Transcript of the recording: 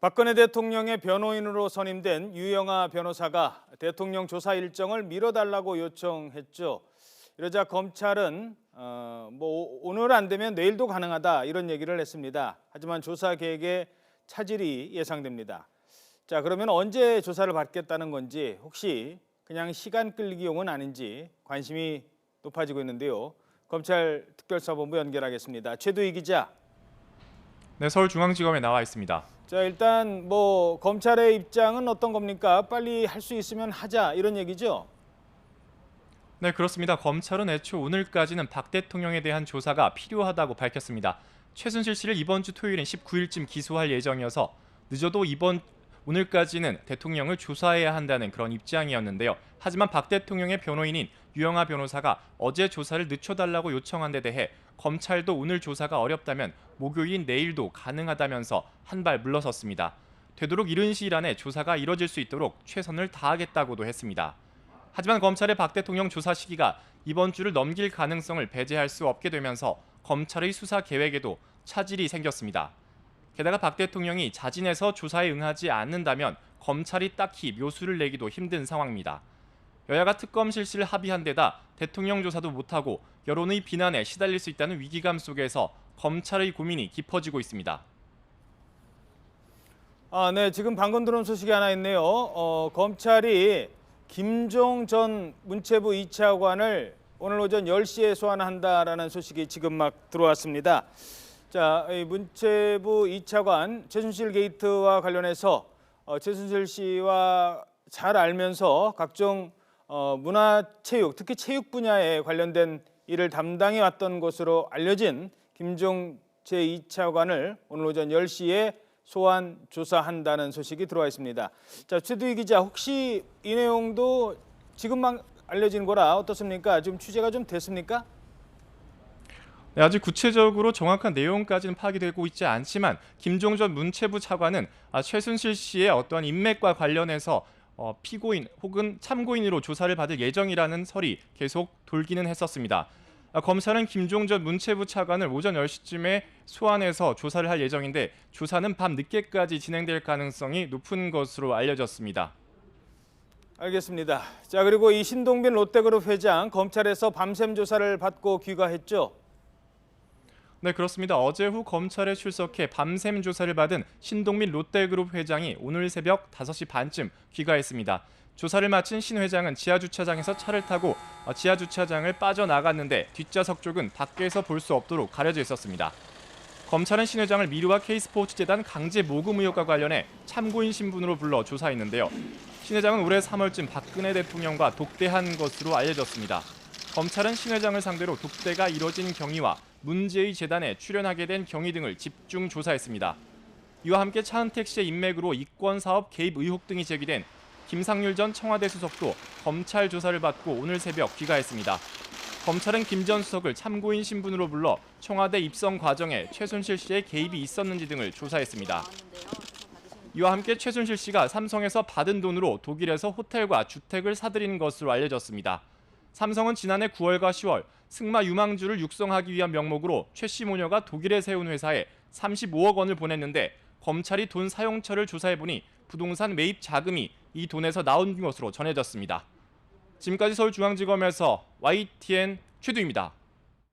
박근혜 대통령의 변호인으로 선임된 유영하 변호사가 대통령 조사 일정을 미뤄달라고 요청했죠. 이러자 검찰은 오늘 안 되면 내일도 가능하다 이런 얘기를 했습니다. 하지만 조사 계획에 차질이 예상됩니다. 자, 그러면 언제 조사를 받겠다는 건지, 혹시 그냥 시간 끌기용은 아닌지 관심이 높아지고 있는데요. 검찰 특별사본부 연결하겠습니다. 최두희 기자. 네, 서울중앙지검에 나와 있습니다. 자, 일단 검찰의 입장은 어떤 겁니까? 빨리 할 수 있으면 하자 이런 얘기죠? 네, 그렇습니다. 검찰은 애초 오늘까지는 박 대통령에 대한 조사가 필요하다고 밝혔습니다. 최순실 씨를 이번 주 토요일인 19일쯤 기소할 예정이어서 늦어도 오늘까지는 대통령을 조사해야 한다는 그런 입장이었는데요. 하지만 박 대통령의 변호인인 유영하 변호사가 어제 조사를 늦춰달라고 요청한 데 대해 검찰도 오늘 조사가 어렵다면 목요일인 내일도 가능하다면서 한 발 물러섰습니다. 되도록 이른 시일 안에 조사가 이뤄질 수 있도록 최선을 다하겠다고도 했습니다. 하지만 검찰의 박 대통령 조사 시기가 이번 주를 넘길 가능성을 배제할 수 없게 되면서 검찰의 수사 계획에도 차질이 생겼습니다. 게다가 박 대통령이 자진해서 조사에 응하지 않는다면 검찰이 딱히 묘수를 내기도 힘든 상황입니다. 여야가 특검 실시를 합의한 데다 대통령 조사도 못하고 여론의 비난에 시달릴 수 있다는 위기감 속에서 검찰의 고민이 깊어지고 있습니다. 네, 지금 방금 들어온 소식이 하나 있네요. 검찰이 김종 전 문체부 2차관을 오늘 오전 10시에 소환한다라는 소식이 지금 막 들어왔습니다. 자, 이 문체부 2차관 최순실 게이트와 관련해서 최순실 씨와 잘 알면서 각종 문화체육, 특히 체육 분야에 관련된 일을 담당해 왔던 것으로 알려진 김종 제2차관을 오늘 오전 10시에 소환 조사한다는 소식이 들어와 있습니다. 자, 최두희 기자, 혹시 이 내용도 지금만 알려진 거라 어떻습니까? 지금 취재가 좀 됐습니까? 네, 아직 구체적으로 정확한 내용까지는 파악되고 있지 않지만 김종 전 문체부 차관은 최순실 씨의 어떠한 인맥과 관련해서 피고인 혹은 참고인으로 조사를 받을 예정이라는 설이 계속 돌기는 했었습니다. 검찰은 김종 전 문체부 차관을 오전 10시쯤에 소환해서 조사를 할 예정인데 조사는 밤 늦게까지 진행될 가능성이 높은 것으로 알려졌습니다. 알겠습니다. 자, 그리고 이 신동빈 롯데그룹 회장 검찰에서 밤샘 조사를 받고 귀가했죠? 네, 그렇습니다. 어제 후 검찰에 출석해 밤샘 조사를 받은 신동빈 롯데그룹 회장이 오늘 새벽 5시 반쯤 귀가했습니다. 조사를 마친 신 회장은 지하주차장에서 차를 타고 지하주차장을 빠져나갔는데 뒷좌석 쪽은 밖에서 볼 수 없도록 가려져 있었습니다. 검찰은 신 회장을 미르와 K스포츠재단 강제 모금 의혹과 관련해 참고인 신분으로 불러 조사했는데요. 신 회장은 올해 3월쯤 박근혜 대통령과 독대한 것으로 알려졌습니다. 검찰은 신 회장을 상대로 독대가 이뤄진 경위와 문제의 재단에 출연하게 된 경위 등을 집중 조사했습니다. 이와 함께 차은택 씨의 인맥으로 이권 사업 개입 의혹 등이 제기된 김상률 전 청와대 수석도 검찰 조사를 받고 오늘 새벽 귀가했습니다. 검찰은 김 전 수석을 참고인 신분으로 불러 청와대 입성 과정에 최순실 씨의 개입이 있었는지 등을 조사했습니다. 이와 함께 최순실 씨가 삼성에서 받은 돈으로 독일에서 호텔과 주택을 사들인 것으로 알려졌습니다. 삼성은 지난해 9월과 10월 승마 유망주를 육성하기 위한 명목으로 최 씨 모녀가 독일에 세운 회사에 35억 원을 보냈는데 검찰이 돈 사용처를 조사해보니 부동산 매입 자금이 이 돈에서 나온 것으로 전해졌습니다. 지금까지 서울중앙지검에서 YTN 최두입니다.